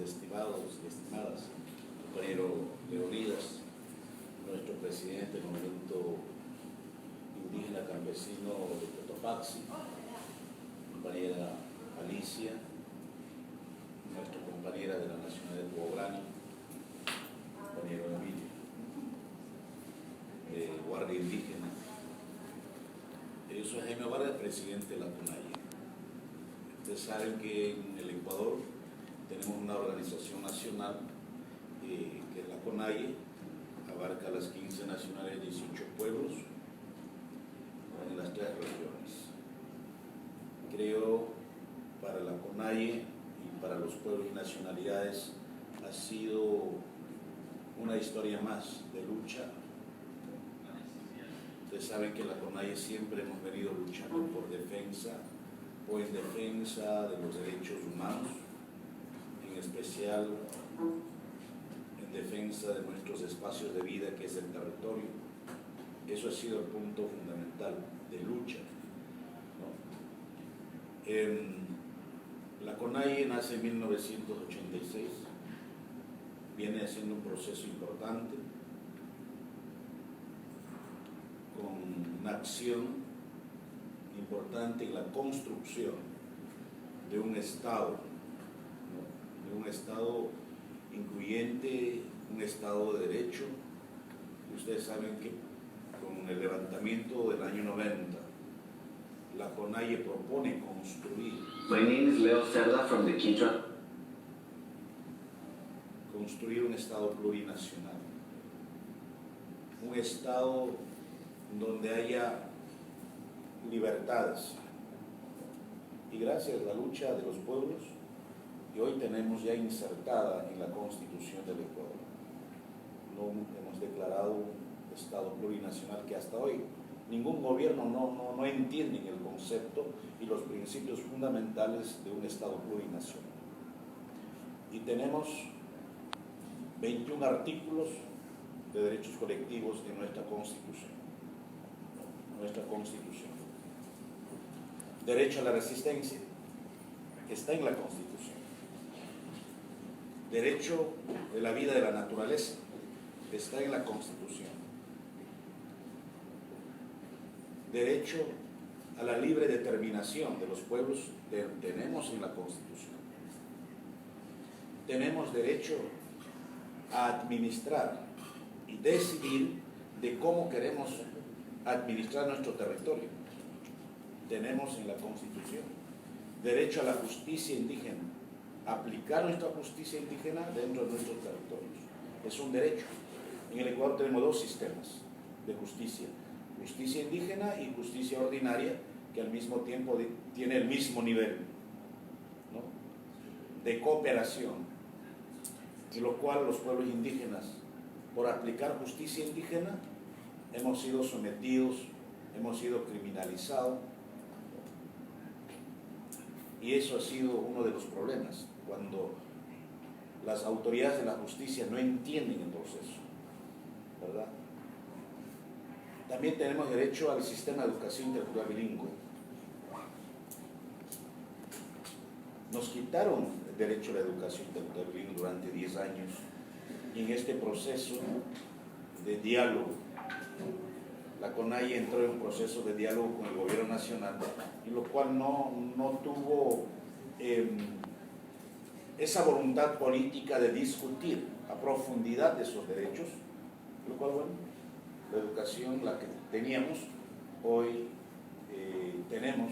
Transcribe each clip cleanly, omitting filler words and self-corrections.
estimados y estimadas, compañero Leonidas, nuestro presidente del movimiento indígena campesino de Cotopaxi, compañera Alicia, nuestra compañera de la Nacionalidad de Poblani, compañero Emilio, Guardia Indígena. Yo soy Jaime Vargas, presidente de la CONAIE. Ustedes saben que en el Ecuador tenemos una organización nacional que es la CONAIE, abarca las 15 nacionalidades, 18 pueblos en las 3 regiones. Creo para la CONAIE y para los pueblos y nacionalidades ha sido una historia más de lucha. Ustedes saben que en la CONAIE siempre hemos venido luchando por defensa o en defensa de los derechos humanos, en especial en defensa de nuestros espacios de vida, que es el territorio. Eso ha sido el punto fundamental de lucha, ¿no? La CONAIE nace en 1986, viene haciendo un proceso importante, con una acción importante en la construcción de un Estado, ¿no? De un Estado incluyente, un Estado de Derecho. Ustedes saben que con el levantamiento del año 90, la CONAIE propone construir. My name is Leo Cerda from the Quechua. Construir un Estado plurinacional, un Estado donde haya libertades. Y gracias a la lucha de los pueblos, que hoy tenemos ya insertada en la Constitución del Ecuador, hemos declarado un Estado plurinacional que hasta hoy ningún gobierno no entiende el concepto y los principios fundamentales de un Estado plurinacional. Y tenemos 21 artículos de derechos colectivos en nuestra Constitución. Derecho a la resistencia, que está en la Constitución. Derecho de la vida de la naturaleza, que está en la Constitución. Derecho a la libre determinación de los pueblos, tenemos en la Constitución. Tenemos derecho a administrar y decidir de cómo queremos administrar nuestro territorio. Tenemos en la Constitución derecho a la justicia indígena, aplicar nuestra justicia indígena dentro de nuestros territorios. Es un derecho. En el Ecuador tenemos 2 sistemas de justicia: justicia indígena y justicia ordinaria, que al mismo tiempo tiene el mismo nivel, ¿no?, de cooperación, en lo cual los pueblos indígenas, por aplicar justicia indígena, hemos sido sometidos, hemos sido criminalizados, y eso ha sido uno de los problemas, cuando las autoridades de la justicia no entienden el proceso, ¿verdad? También tenemos derecho al sistema de educación intercultural bilingüe. Nos quitaron el derecho a la educación intercultural bilingüe durante 10 años, y en este proceso de diálogo, la CONAIE entró en un proceso de diálogo con el gobierno nacional, y lo cual no tuvo esa voluntad política de discutir a profundidad de esos derechos, lo cual, bueno, la educación, la que teníamos, hoy tenemos,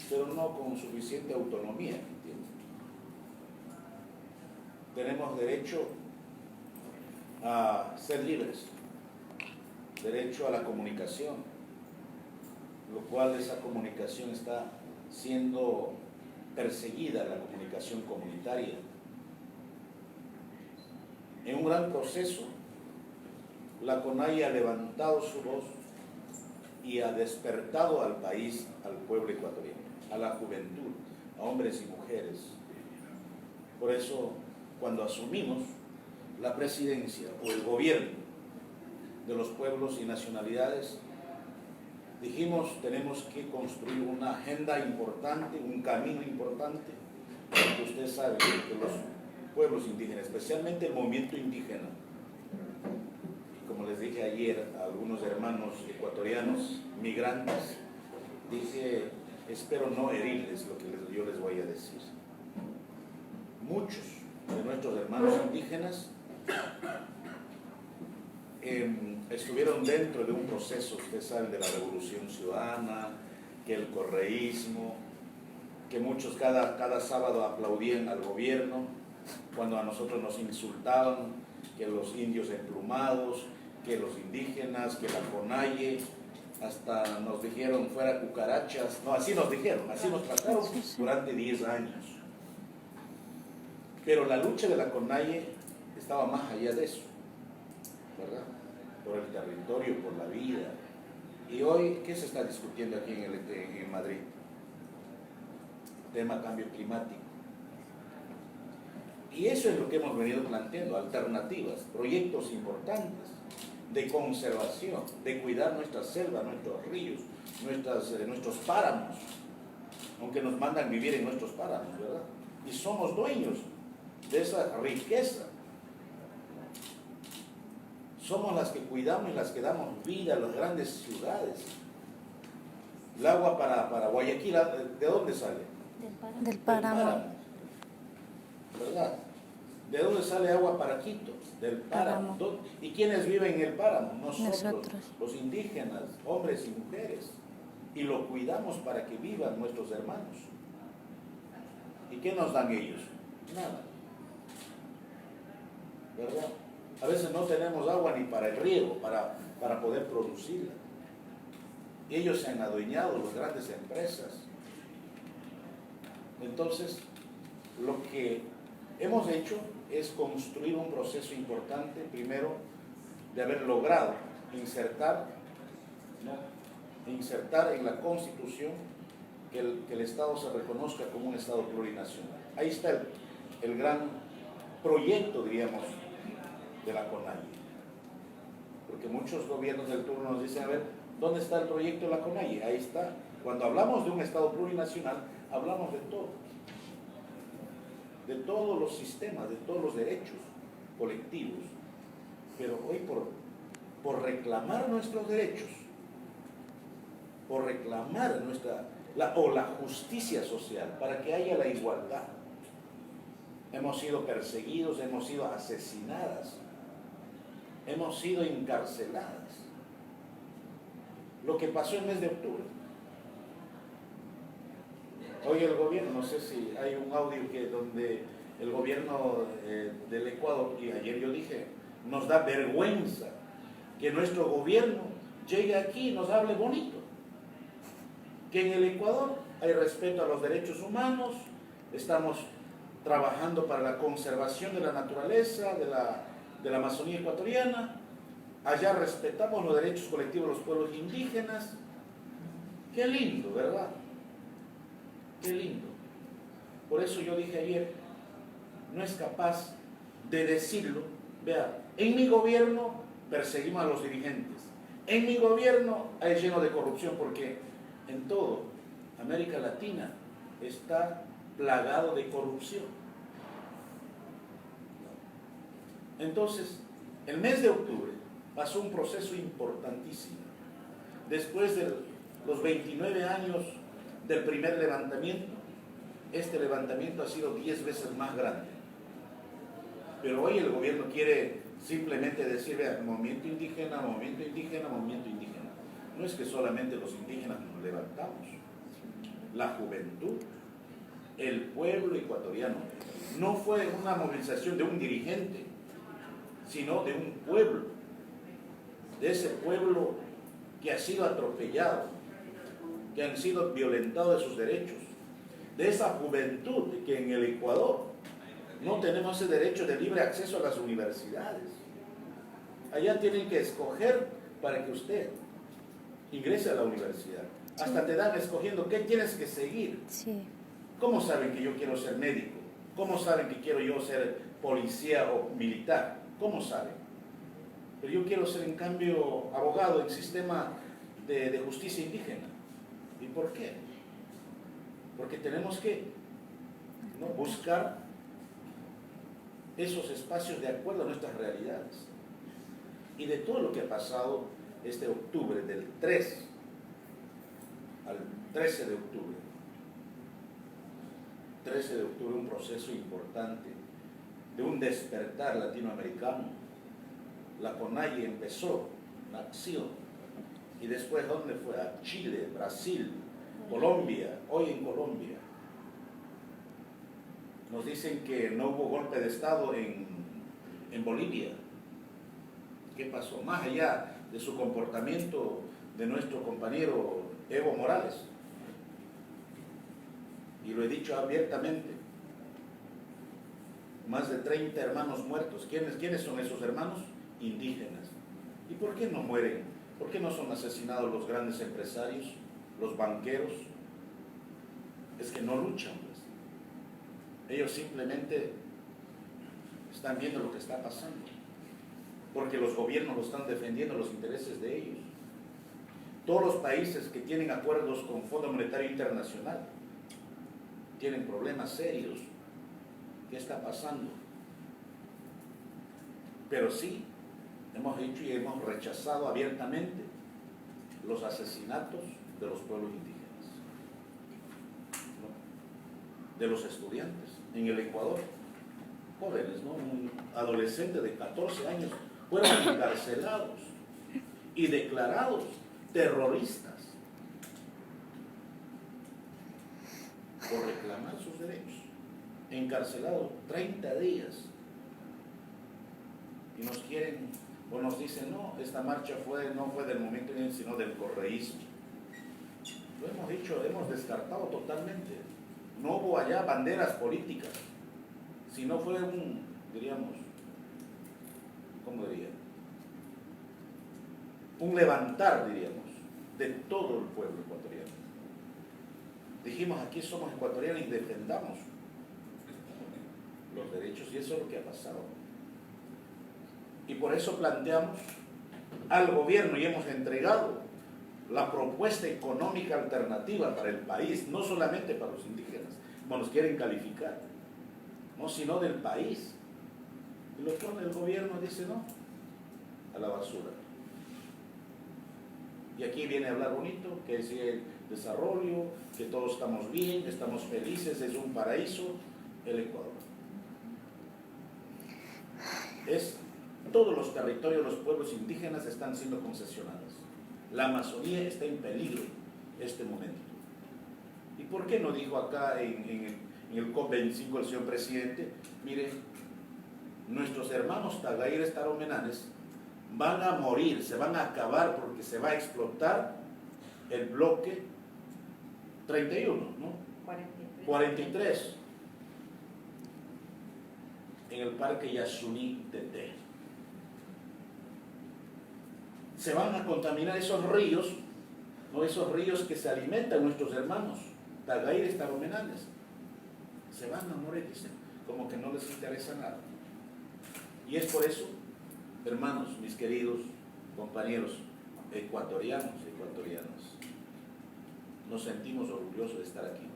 pero no con suficiente autonomía, ¿entiendes? Tenemos derecho a ser libres, derecho a la comunicación, lo cual esa comunicación está siendo perseguida, la comunicación comunitaria. En un gran proceso, la CONAIE ha levantado su voz y ha despertado al país, al pueblo ecuatoriano, a la juventud, a hombres y mujeres. Por eso, cuando asumimos la presidencia o el gobierno de los pueblos y nacionalidades, dijimos, tenemos que construir una agenda importante, un camino importante, porque ustedes saben que los pueblos indígenas, especialmente el movimiento indígena. Y como les dije ayer a algunos hermanos ecuatorianos migrantes, dije, espero no herirles lo que yo les voy a decir. Muchos de nuestros hermanos indígenas estuvieron dentro de un proceso, ustedes saben, de la Revolución Ciudadana, que el correísmo, que muchos cada sábado aplaudían al gobierno, cuando a nosotros nos insultaban, que los indios emplumados, que los indígenas, que la CONAIE, hasta nos dijeron fuera cucarachas, no, así nos dijeron, así nos trataron durante 10 años. Pero la lucha de la CONAIE estaba más allá de eso, ¿verdad? Por el territorio, por la vida. Y hoy, ¿qué se está discutiendo aquí en Madrid? Tema cambio climático. Y eso es lo que hemos venido planteando, alternativas, proyectos importantes de conservación, de cuidar nuestras selvas, nuestros ríos, nuestros páramos, aunque nos mandan vivir en nuestros páramos, ¿verdad? Y somos dueños de esa riqueza. Somos las que cuidamos y las que damos vida a las grandes ciudades. El agua para Guayaquil, ¿de dónde sale? Del páramo. ¿Verdad? ¿De dónde sale agua para Quito? Del páramo. ¿Y quiénes viven en el páramo? Nosotros, los indígenas, hombres y mujeres. Y lo cuidamos para que vivan nuestros hermanos. ¿Y qué nos dan ellos? Nada. ¿Verdad? A veces no tenemos agua ni para el riego, para poder producirla. Ellos se han adueñado, las grandes empresas. Entonces, lo que hemos hecho es construir un proceso importante, primero, de haber logrado insertar en la Constitución que el Estado se reconozca como un Estado plurinacional. Ahí está el gran proyecto, diríamos, de la CONAIE. Porque muchos gobiernos del turno nos dicen, a ver, ¿dónde está el proyecto de la CONAIE? Ahí está. Cuando hablamos de un Estado plurinacional, hablamos de todo. De todos los sistemas, de todos los derechos colectivos. Pero hoy por reclamar nuestros derechos, por reclamar la justicia social, para que haya la igualdad, hemos sido perseguidos, hemos sido asesinadas, hemos sido encarceladas. Lo que pasó en el mes de octubre. Hoy el gobierno, no sé si hay un audio donde el gobierno del Ecuador, y ayer yo dije, nos da vergüenza que nuestro gobierno llegue aquí y nos hable bonito. Que en el Ecuador hay respeto a los derechos humanos, estamos trabajando para la conservación de la naturaleza, de la Amazonía ecuatoriana, allá respetamos los derechos colectivos de los pueblos indígenas. Qué lindo, ¿verdad? Qué lindo. Por eso yo dije ayer, no es capaz de decirlo. Vea, en mi gobierno perseguimos a los dirigentes, en mi gobierno hay lleno de corrupción, porque en todo América Latina está plagado de corrupción. Entonces, el mes de octubre pasó un proceso importantísimo. Después de los 29 años del primer levantamiento, este levantamiento ha sido 10 veces más grande. Pero hoy el gobierno quiere simplemente decir, vea, movimiento indígena, movimiento indígena, movimiento indígena. No es que solamente los indígenas nos levantamos. La juventud, el pueblo ecuatoriano, no fue una movilización de un dirigente, sino de un pueblo, de ese pueblo que ha sido atropellado, que han sido violentados de sus derechos, de esa juventud que en el Ecuador no tenemos ese derecho de libre acceso a las universidades. Allá tienen que escoger para que usted ingrese a la universidad. Sí. Hasta te dan escogiendo qué tienes que seguir. Sí. ¿Cómo saben que yo quiero ser médico? ¿Cómo saben que quiero yo ser policía o militar? ¿Cómo saben? Pero yo quiero ser, en cambio, abogado en sistema de justicia indígena. ¿Y por qué? Porque tenemos que buscar esos espacios de acuerdo a nuestras realidades. Y de todo lo que ha pasado este octubre, del 3 al 13 de octubre. 13 de octubre, un proceso importante de un despertar latinoamericano. La CONAIE empezó la acción. Y después, ¿dónde fue? A Chile, Brasil, Colombia, hoy en Colombia. Nos dicen que no hubo golpe de Estado en Bolivia. ¿Qué pasó? Más allá de su comportamiento de nuestro compañero Evo Morales. Y lo he dicho abiertamente. Más de 30 hermanos muertos. ¿Quiénes son esos hermanos? Indígenas. ¿Y por qué no mueren? ¿Por qué no son asesinados los grandes empresarios, los banqueros? Es que no luchan, pues. Ellos simplemente están viendo lo que está pasando, porque los gobiernos lo están defendiendo los intereses de ellos. Todos los países que tienen acuerdos con Fondo Monetario Internacional tienen problemas serios. ¿Qué está pasando? Pero sí, hemos dicho y hemos rechazado abiertamente los asesinatos de los pueblos indígenas, ¿no? De los estudiantes en el Ecuador, jóvenes, ¿no? Un adolescente de 14 años fueron encarcelados y declarados terroristas por reclamar sus derechos, encarcelados 30 días. Y nos quieren, o nos dicen, no, esta marcha no fue del momento, sino del correísmo. Lo hemos dicho, hemos descartado totalmente. No hubo allá banderas políticas, sino fue diríamos, ¿cómo diría? Un levantar, diríamos, de todo el pueblo ecuatoriano. Dijimos, aquí somos ecuatorianos y defendamos los derechos, y eso es lo que ha pasado. Y por eso planteamos al gobierno y hemos entregado la propuesta económica alternativa para el país, no solamente para los indígenas, como nos quieren calificar, no, sino del país. Y lo pone el gobierno, dice no, a la basura. Y aquí viene a hablar bonito, que es el desarrollo, que todos estamos bien, estamos felices, es un paraíso el Ecuador. Todos los territorios, los pueblos indígenas están siendo concesionados. La Amazonía está en peligro en este momento. ¿Y por qué no dijo acá en el COP25 el señor presidente? Mire, nuestros hermanos tagaires taromenanes van a morir, se van a acabar porque se va a explotar el bloque 31, ¿no? 43 en el parque Yasuní Teté. Se van a contaminar esos ríos, ¿no? Esos ríos que se alimentan nuestros hermanos tagaires taromenanes. Se van a morir, dicen, como que no les interesa nada. Y es por eso, hermanos, mis queridos compañeros ecuatorianas, nos sentimos orgullosos de estar aquí.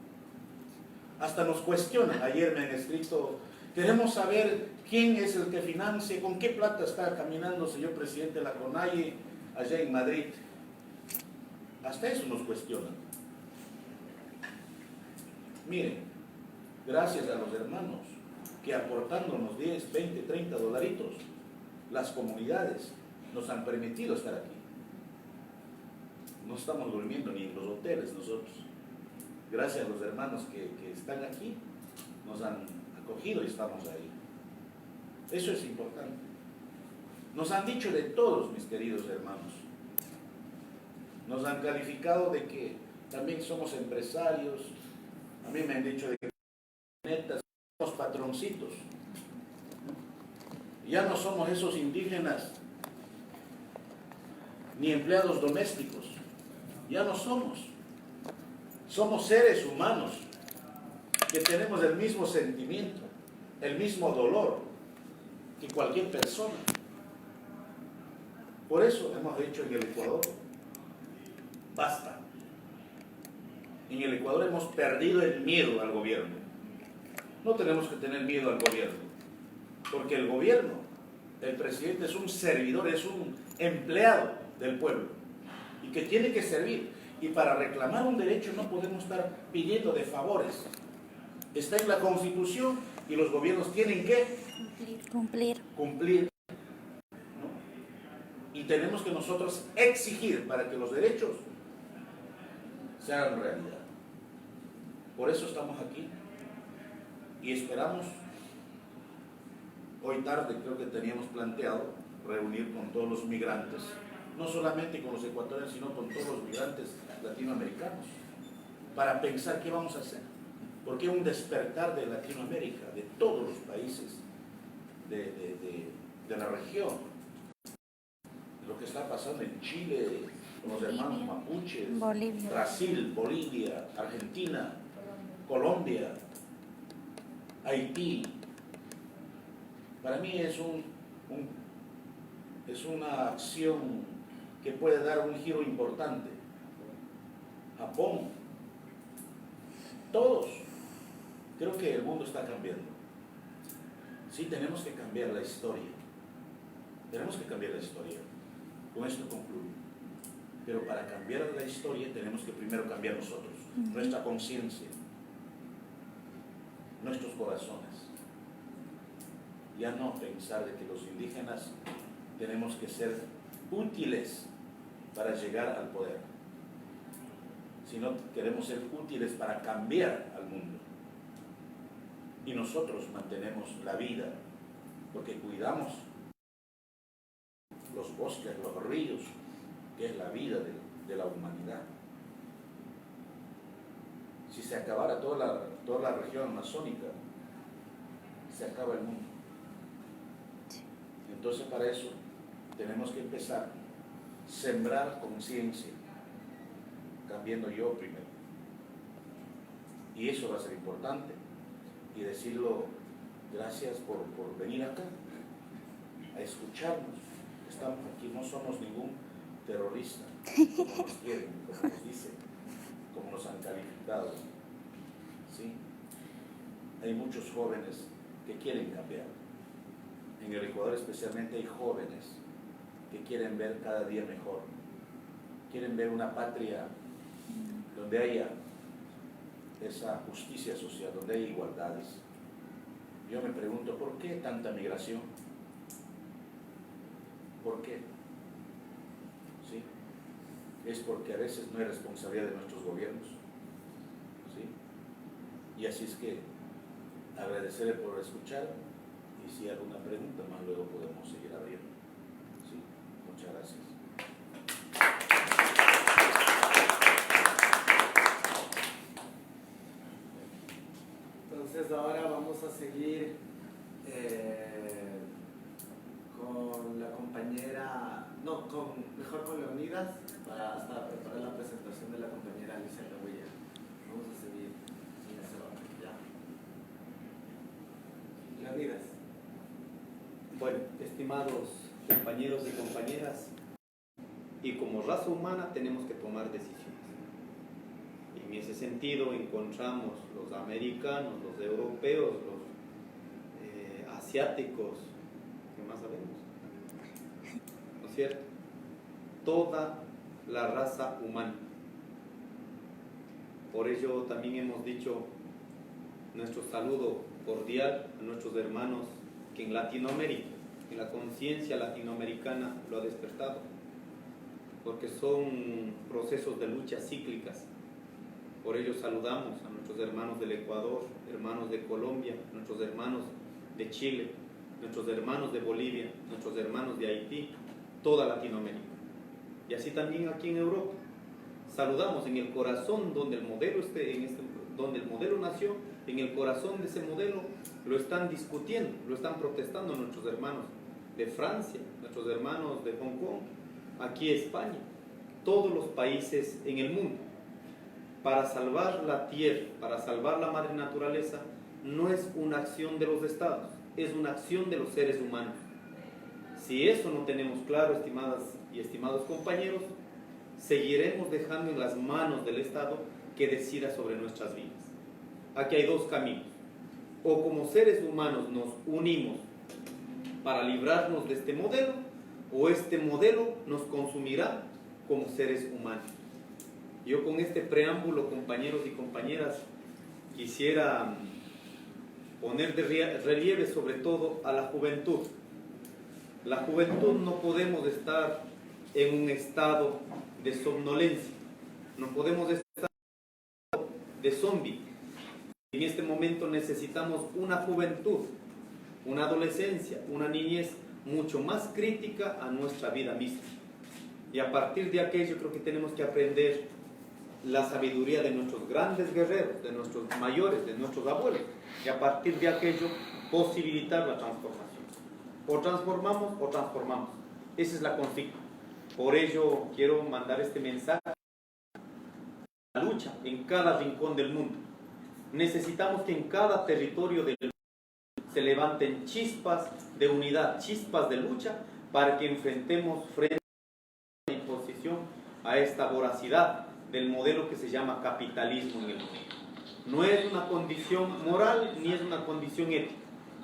Hasta nos cuestionan, ayer me han escrito, queremos saber quién es el que financia, con qué plata está caminando, señor presidente de la CONAIE, allá en Madrid. Hasta eso nos cuestionan. Miren, gracias a los hermanos que aportándonos 10, 20, 30 dolaritos, las comunidades nos han permitido estar aquí. No estamos durmiendo ni en los hoteles nosotros. Gracias a los hermanos que están aquí, nos han acogido y estamos ahí. Eso es importante. Nos han dicho de todos, mis queridos hermanos. Nos han calificado de que también somos empresarios. A mí me han dicho de que somos patroncitos. Ya no somos esos indígenas ni empleados domésticos. Ya no somos. Somos seres humanos que tenemos el mismo sentimiento, el mismo dolor que cualquier persona. Por eso hemos dicho en el Ecuador, basta. En el Ecuador hemos perdido el miedo al gobierno. No tenemos que tener miedo al gobierno. Porque el gobierno, el presidente es un servidor, es un empleado del pueblo y que tiene que servir. Y para reclamar un derecho no podemos estar pidiendo de favores. Está en la Constitución y los gobiernos tienen que cumplir, ¿no? Y tenemos que nosotros exigir para que los derechos se hagan realidad. Por eso estamos aquí y esperamos. Hoy tarde creo que teníamos planteado reunir con todos los migrantes, no solamente con los ecuatorianos, sino con todos los migrantes latinoamericanos, para pensar qué vamos a hacer. Porque un despertar de Latinoamérica, de todos los países de la región, lo que está pasando en Chile, con los hermanos mapuches, Bolivia. Brasil, Bolivia, Argentina, Colombia, Haití. Para mí es una acción que puede dar un giro importante. Japón, todos. Creo que el mundo está cambiando. Sí, tenemos que cambiar la historia. Tenemos que cambiar la historia. Con esto concluyo. Pero para cambiar la historia tenemos que primero cambiar nosotros, nuestra conciencia, nuestros corazones. Ya no pensar de que los indígenas tenemos que ser útiles para llegar al poder, sino queremos ser útiles para cambiar al mundo. Y nosotros mantenemos la vida, porque cuidamos los bosques, los ríos, que es la vida de la humanidad. Si se acabara toda la región amazónica, se acaba el mundo. Entonces para eso tenemos que empezar a sembrar conciencia, cambiando yo primero. Y eso va a ser importante. Y decirlo, gracias por venir acá, a escucharnos. Estamos aquí, no somos ningún terrorista, como nos quieren, como nos dicen, como nos han calificado. ¿Sí? Hay muchos jóvenes que quieren cambiar. En el Ecuador especialmente hay jóvenes que quieren ver cada día mejor. Quieren ver una patria donde haya esa justicia social, donde hay igualdades. Yo me pregunto, ¿por qué tanta migración? ¿Por qué? ¿Sí? Es porque a veces no hay responsabilidad de nuestros gobiernos. ¿Sí? Y así es que agradecerle por escuchar y si hay alguna pregunta más luego podemos seguir abriendo. ¿Sí? Muchas gracias. Entonces ahora vamos a seguir con la compañera, mejor con Leonidas, hasta preparar la presentación de la compañera Alicia Cahuilla. Vamos a seguir en ese orden, ya. Leonidas. Bueno, estimados compañeros y compañeras, y como raza humana tenemos que tomar decisiones. En ese sentido encontramos los americanos, los europeos, los asiáticos, ¿qué más sabemos? ¿No es cierto? Toda la raza humana. Por ello también hemos dicho nuestro saludo cordial a nuestros hermanos que en Latinoamérica, en la conciencia latinoamericana lo ha despertado, porque son procesos de lucha cíclicas. Por ello saludamos a nuestros hermanos del Ecuador, hermanos de Colombia, nuestros hermanos de Chile, nuestros hermanos de Bolivia, nuestros hermanos de Haití, toda Latinoamérica. Y así también aquí en Europa. Saludamos en el corazón donde el modelo donde el modelo nació, en el corazón de ese modelo lo están discutiendo, lo están protestando nuestros hermanos de Francia, nuestros hermanos de Hong Kong, aquí España, todos los países en el mundo. Para salvar la tierra, para salvar la madre naturaleza, no es una acción de los estados, es una acción de los seres humanos. Si eso no tenemos claro, estimadas y estimados compañeros, seguiremos dejando en las manos del Estado que decida sobre nuestras vidas. Aquí hay dos caminos. O como seres humanos nos unimos para librarnos de este modelo, o este modelo nos consumirá como seres humanos. Yo con este preámbulo, compañeros y compañeras, quisiera poner de relieve sobre todo a la juventud. La juventud no podemos estar en un estado de somnolencia, no podemos estar de zombie. En este momento necesitamos una juventud, una adolescencia, una niñez mucho más crítica a nuestra vida misma. Y a partir de aquello creo que tenemos que aprender la sabiduría de nuestros grandes guerreros, de nuestros mayores, de nuestros abuelos, y a partir de aquello posibilitar la transformación. O transformamos o transformamos. Esa es la consigna. Por ello quiero mandar este mensaje: la lucha en cada rincón del mundo. Necesitamos que en cada territorio del mundo se levanten chispas de unidad, chispas de lucha, para que enfrentemos frente a la imposición, a esta voracidad del modelo que se llama capitalismo en el mundo. No es una condición moral ni es una condición ética,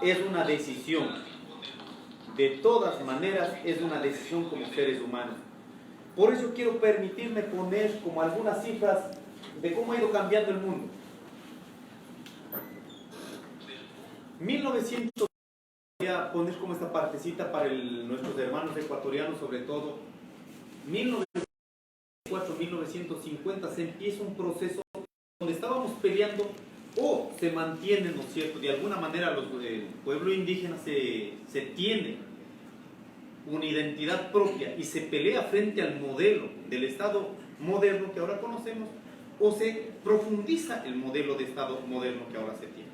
es una decisión. De todas maneras es una decisión como seres humanos. Por eso quiero permitirme poner como algunas cifras de cómo ha ido cambiando el mundo. 1900, voy a poner como esta partecita para nuestros hermanos ecuatorianos sobre todo. 1904-1950 se empieza un proceso donde estábamos peleando, o se mantiene, ¿no es cierto?, de alguna manera el pueblo indígena se tiene una identidad propia y se pelea frente al modelo del Estado moderno que ahora conocemos, o se profundiza el modelo de Estado moderno que ahora se tiene.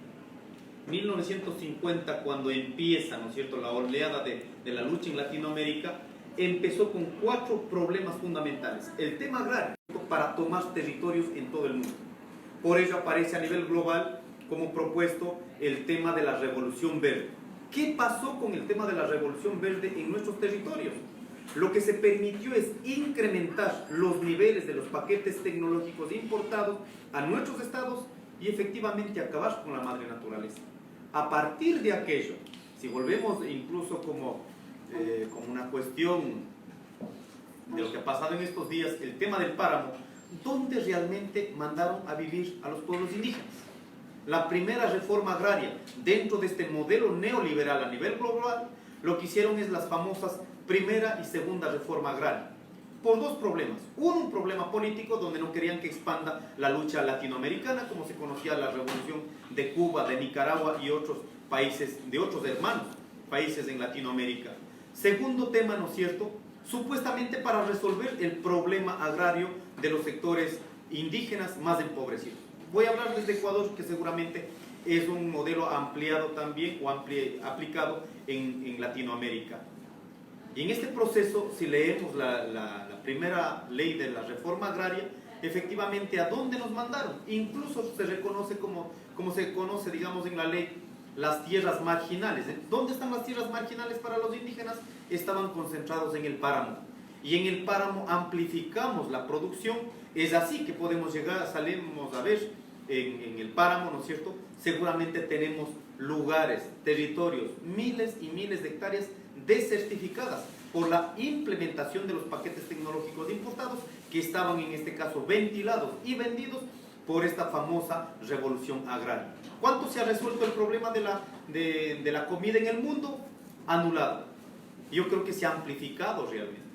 1950, cuando empieza, ¿no es cierto?, la oleada de la lucha en Latinoamérica, empezó con 4 problemas fundamentales. El tema agrario, para tomar territorios en todo el mundo. Por ello aparece a nivel global como propuesto el tema de la Revolución Verde. ¿Qué pasó con el tema de la Revolución Verde en nuestros territorios? Lo que se permitió es incrementar los niveles de los paquetes tecnológicos importados a nuestros estados y efectivamente acabar con la madre naturaleza. A partir de aquello, si volvemos incluso como una cuestión de lo que ha pasado en estos días, el tema del páramo, ¿dónde realmente mandaron a vivir a los pueblos indígenas? La primera reforma agraria dentro de este modelo neoliberal a nivel global, lo que hicieron es las famosas primera y segunda reforma agraria, por 2 problemas. Uno, un problema político, donde no querían que expanda la lucha latinoamericana, como se conocía la revolución de Cuba, de Nicaragua y otros países, de otros hermanos países en Latinoamérica. Segundo tema, ¿no es cierto?, supuestamente para resolver el problema agrario de los sectores indígenas más empobrecidos. Voy a hablar desde Ecuador, que seguramente es un modelo ampliado también o aplicado en Latinoamérica. Y en este proceso, si leemos la primera ley de la reforma agraria, efectivamente, ¿a dónde nos mandaron? Incluso se reconoce como se conoce, digamos, en la ley, las tierras marginales. ¿Dónde están las tierras marginales para los indígenas? Estaban concentrados en el páramo. Y en el páramo amplificamos la producción. Es así que podemos llegar, salimos a ver en el páramo, ¿no es cierto? Seguramente tenemos lugares, territorios, miles y miles de hectáreas desertificadas por la implementación de los paquetes tecnológicos importados que estaban en este caso ventilados y vendidos por esta famosa revolución agraria. ¿Cuánto se ha resuelto el problema de la comida en el mundo? Anulado. Yo creo que se ha amplificado realmente.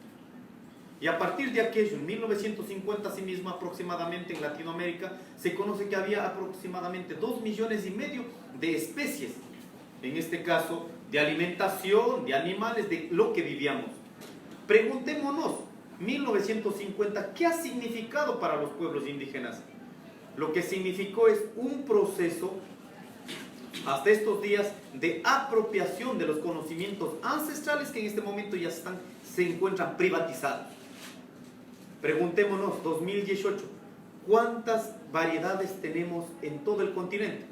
Y a partir de aquello, en 1950 asimismo aproximadamente en Latinoamérica, se conoce que había aproximadamente 2,5 millones de especies, en este caso de alimentación, de animales, de lo que vivíamos. Preguntémonos, 1950, ¿qué ha significado para los pueblos indígenas? Lo que significó es un proceso, hasta estos días, de apropiación de los conocimientos ancestrales que en este momento ya se encuentran privatizados. Preguntémonos, 2018, ¿cuántas variedades tenemos en todo el continente?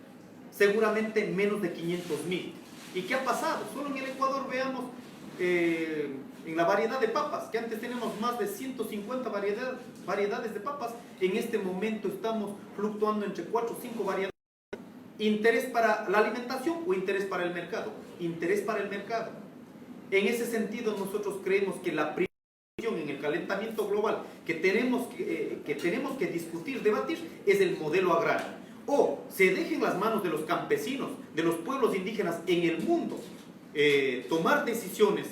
Seguramente menos de 500,000. ¿Y qué ha pasado? Solo en el Ecuador veamos en la variedad de papas, que antes teníamos más de 150 variedades de papas, en este momento estamos fluctuando entre 4 o 5 variedades. ¿Interés para la alimentación o interés para el mercado? Interés para el mercado. En ese sentido, nosotros creemos que la primera cuestión en el calentamiento global que tenemos que discutir, debatir, es el modelo agrario. O se dejen las manos de los campesinos, de los pueblos indígenas en el mundo, tomar decisiones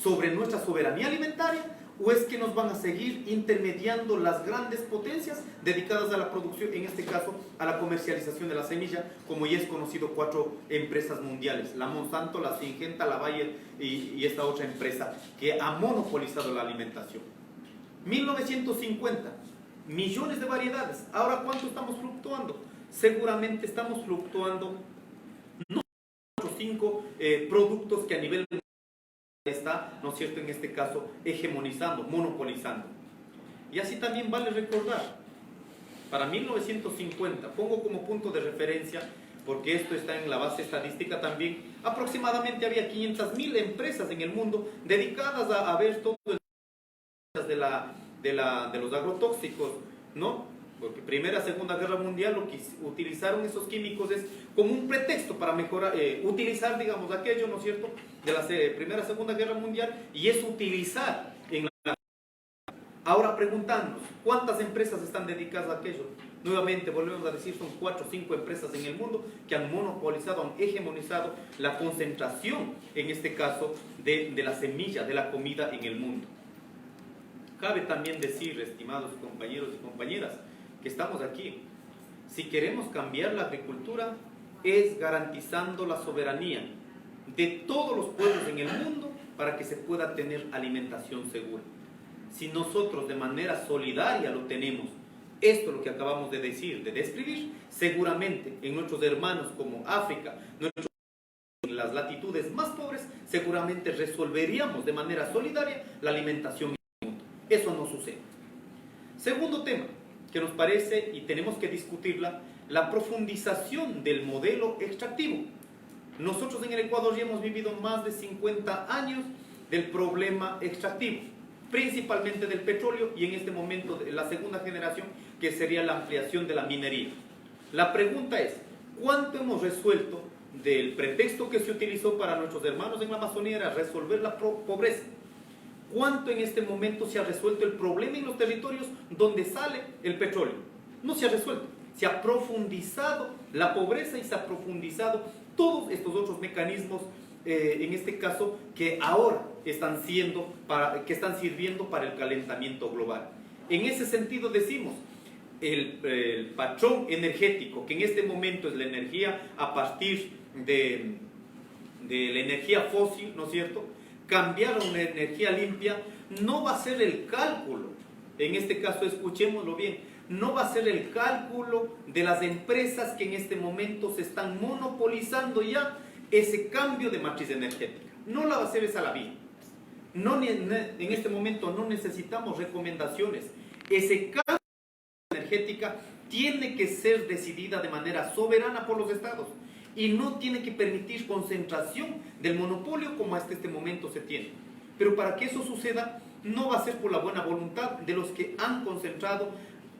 sobre nuestra soberanía alimentaria, o es que nos van a seguir intermediando las grandes potencias dedicadas a la producción, en este caso a la comercialización de la semilla, como ya es conocido 4 empresas mundiales, la Monsanto, la Syngenta, la Bayer y esta otra empresa que ha monopolizado la alimentación. 1950, millones de variedades. Ahora, ¿cuánto estamos fluctuando? Seguramente estamos fluctuando no 4 o 5 productos que a nivel está, ¿no es cierto?, en este caso, hegemonizando, monopolizando. Y así también vale recordar, para 1950, pongo como punto de referencia, porque esto está en la base estadística también, aproximadamente había 500.000 empresas en el mundo dedicadas a ver todo el de los agrotóxicos, ¿no? Porque Primera, Segunda Guerra Mundial lo que utilizaron esos químicos es como un pretexto para mejorar, utilizar, digamos, aquello, ¿no es cierto?, de la Primera, Segunda Guerra Mundial, y es utilizar en la... Ahora preguntándonos, ¿cuántas empresas están dedicadas a aquello? Nuevamente volvemos a decir, son 4 o 5 empresas en el mundo que han monopolizado, han hegemonizado la concentración, en este caso, de la semilla, de la comida en el mundo. Cabe también decir, estimados compañeros y compañeras, que estamos aquí. Si queremos cambiar la agricultura, es garantizando la soberanía de todos los pueblos en el mundo para que se pueda tener alimentación segura. Si nosotros de manera solidaria lo tenemos, esto es lo que acabamos de decir, de describir, seguramente en nuestros hermanos como África, en las latitudes más pobres, seguramente resolveríamos de manera solidaria la alimentación en el mundo. Eso no sucede. Segundo tema que nos parece y tenemos que discutirla, la profundización del modelo extractivo. Nosotros en el Ecuador ya hemos vivido más de 50 años del problema extractivo, principalmente del petróleo y en este momento de la segunda generación, que sería la ampliación de la minería. La pregunta es, ¿cuánto hemos resuelto del pretexto que se utilizó para nuestros hermanos en la Amazonía era resolver la pobreza? ¿Cuánto en este momento se ha resuelto el problema en los territorios donde sale el petróleo? No se ha resuelto. Se ha profundizado la pobreza y se ha profundizado todos estos otros mecanismos, en este caso, que ahora están sirviendo para el calentamiento global. En ese sentido decimos, el patrón energético, que en este momento es la energía a partir de la energía fósil, ¿no es cierto?, cambiar a una energía limpia, no va a ser el cálculo, en este caso escuchémoslo bien, no va a ser el cálculo de las empresas que en este momento se están monopolizando ya ese cambio de matriz energética. No la va a hacer esa la vía. En este momento no necesitamos recomendaciones. Ese cambio energética tiene que ser decidida de manera soberana por los estados y no tiene que permitir concentración del monopolio como hasta este momento se tiene. Pero para que eso suceda, no va a ser por la buena voluntad de los que han concentrado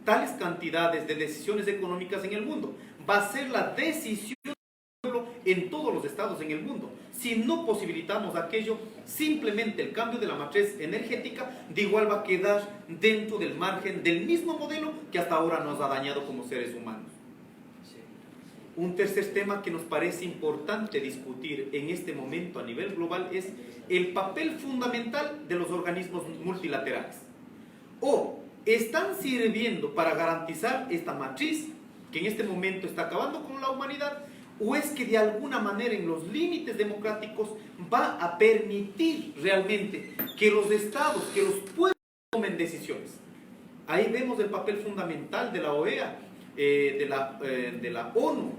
tales cantidades de decisiones económicas en el mundo. Va a ser la decisión del pueblo en todos los estados en el mundo. Si no posibilitamos aquello, simplemente el cambio de la matriz energética de igual va a quedar dentro del margen del mismo modelo que hasta ahora nos ha dañado como seres humanos. Un tercer tema que nos parece importante discutir en este momento a nivel global es el papel fundamental de los organismos multilaterales. O están sirviendo para garantizar esta matriz que en este momento está acabando con la humanidad, o es que de alguna manera en los límites democráticos va a permitir realmente que los estados, que los pueblos tomen decisiones. Ahí vemos el papel fundamental de la OEA, de la ONU,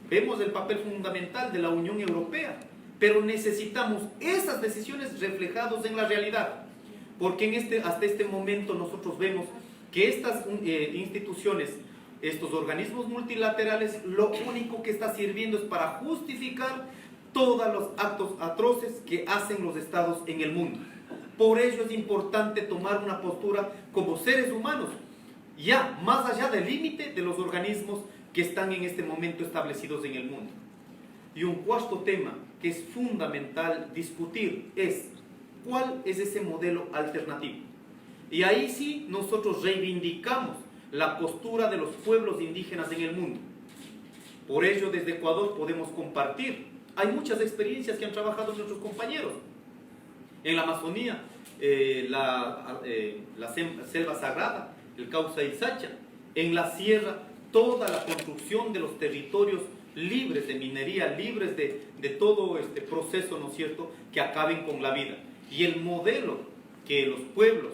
vemos el papel fundamental de la Unión Europea, pero necesitamos esas decisiones reflejadas en la realidad, porque hasta este momento nosotros vemos que estas instituciones, estos organismos multilaterales, lo único que está sirviendo es para justificar todos los actos atroces que hacen los estados en el mundo. Por ello es importante tomar una postura como seres humanos, ya más allá del límite de los organismos que están en este momento establecidos en el mundo. Y un cuarto tema que es fundamental discutir es ¿cuál es ese modelo alternativo? Y ahí sí nosotros reivindicamos la postura de los pueblos indígenas en el mundo. Por ello, desde Ecuador podemos compartir. Hay muchas experiencias que han trabajado nuestros compañeros. En la Amazonía, la selva sagrada, el Cauca y Sacha. En la sierra, toda la construcción de los territorios libres de minería, libres de todo este proceso, ¿no es cierto?, que acaben con la vida. Y el modelo que los pueblos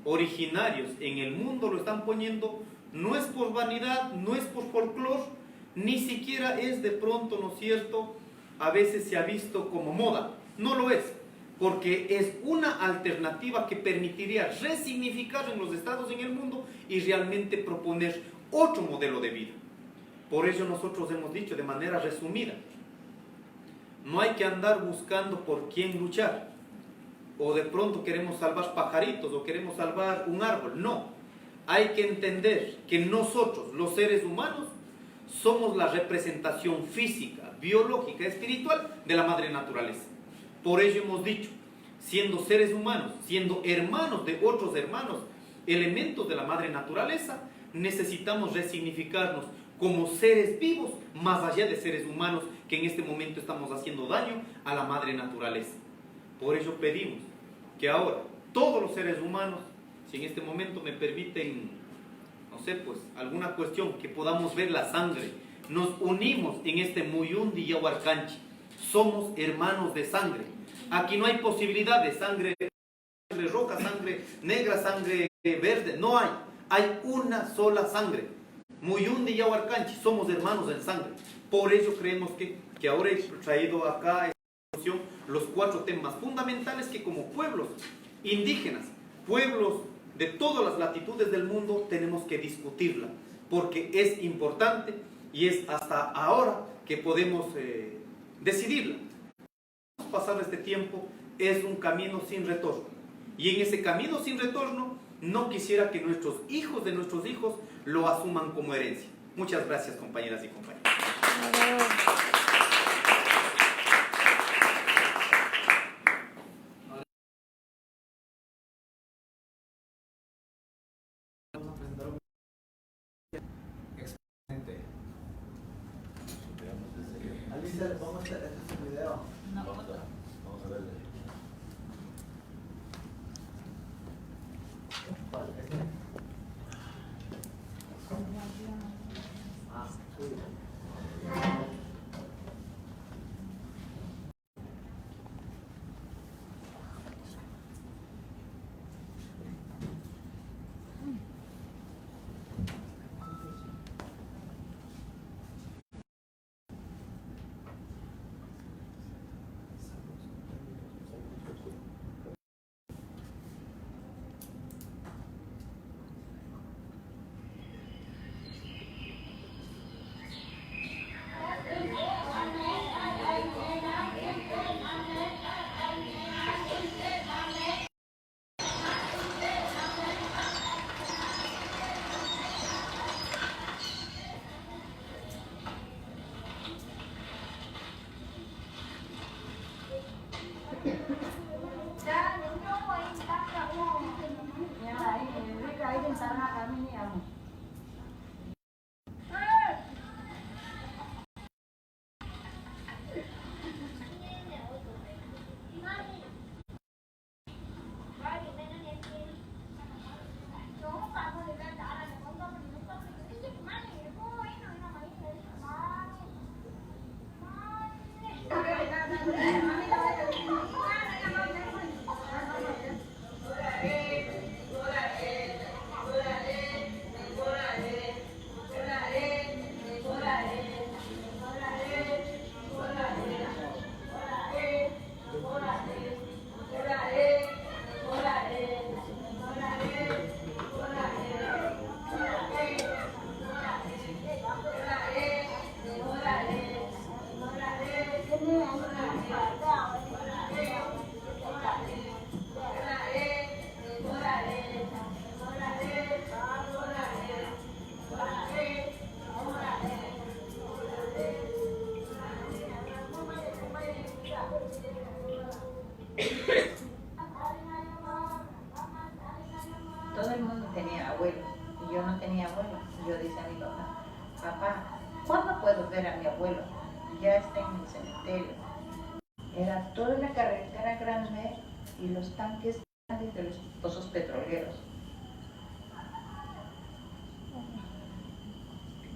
originarios en el mundo lo están poniendo no es por vanidad, no es por folclore, ni siquiera es de pronto, ¿no es cierto?, a veces se ha visto como moda. No lo es, porque es una alternativa que permitiría resignificar en los estados en el mundo y realmente proponer otro modelo de vida. Por ello nosotros hemos dicho de manera resumida, no hay que andar buscando por quién luchar, o de pronto queremos salvar pajaritos o queremos salvar un árbol. No, hay que entender que nosotros, los seres humanos, somos la representación física, biológica, espiritual de la madre naturaleza. Por ello hemos dicho, siendo seres humanos, siendo hermanos de otros hermanos, elementos de la madre naturaleza, necesitamos resignificarnos como seres vivos, más allá de seres humanos que en este momento estamos haciendo daño a la madre naturaleza. Por ello pedimos que ahora todos los seres humanos, si en este momento me permiten, no sé, pues alguna cuestión, que podamos ver la sangre, nos unimos en este Muyundi y Yahuarcanchi, somos hermanos de sangre. Aquí no hay posibilidad de sangre roja, sangre negra, sangre verde, no hay. Hay una sola sangre. Muyundi y Yahuarcanchi, somos hermanos en sangre. Por ello creemos que ahora he traído acá los 4 temas fundamentales que como pueblos indígenas, pueblos de todas las latitudes del mundo, tenemos que discutirla, porque es importante y es hasta ahora que podemos decidirla. Pasar este tiempo es un camino sin retorno, y en ese camino sin retorno no quisiera que nuestros hijos de nuestros hijos lo asuman como herencia. Muchas gracias, compañeras y compañeros. Excelente. Alicia, vamos a hacer este video. Vamos a verle. ¿Cuál? ¿Este? Ah, tuyo. cementerio. Era toda la carretera grande y los tanques grandes de los pozos petroleros.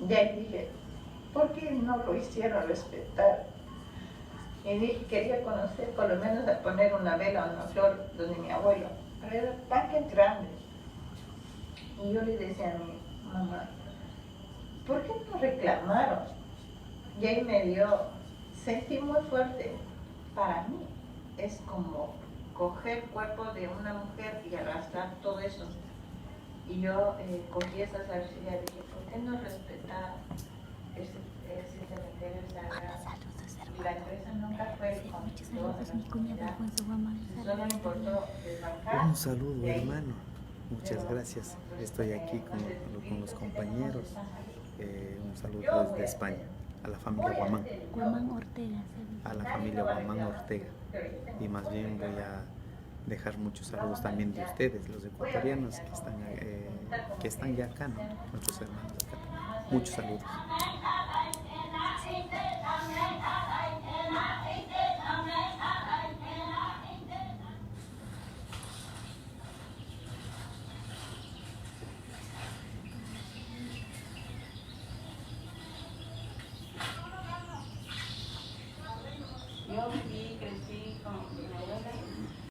Y ahí dije, ¿por qué no lo hicieron respetar? Y dije, quería conocer, por lo menos a poner una vela o una flor donde mi abuelo. Pero eran tanques grandes. Y yo le decía a mi mamá, ¿por qué no reclamaron? Y ahí me dio, sentí muy fuerte. Para mí es como coger el cuerpo de una mujer y arrastrar todo eso. Y yo cogí esas arcillas y dije, ¿por qué no respetar ese cementerio sagrado? Y la empresa nunca fue con toda la comunidad. Solo le importó desbancar. Un saludo, hermano. Muchas gracias. Estoy aquí con los compañeros. Un saludo desde España, a la familia Guamán. Guamán Ortega. A la familia Guamán Ortega. Y más bien voy a dejar muchos saludos también de ustedes, los ecuatorianos que están ya acá, ¿no? Nuestros hermanos acá. Muchos saludos.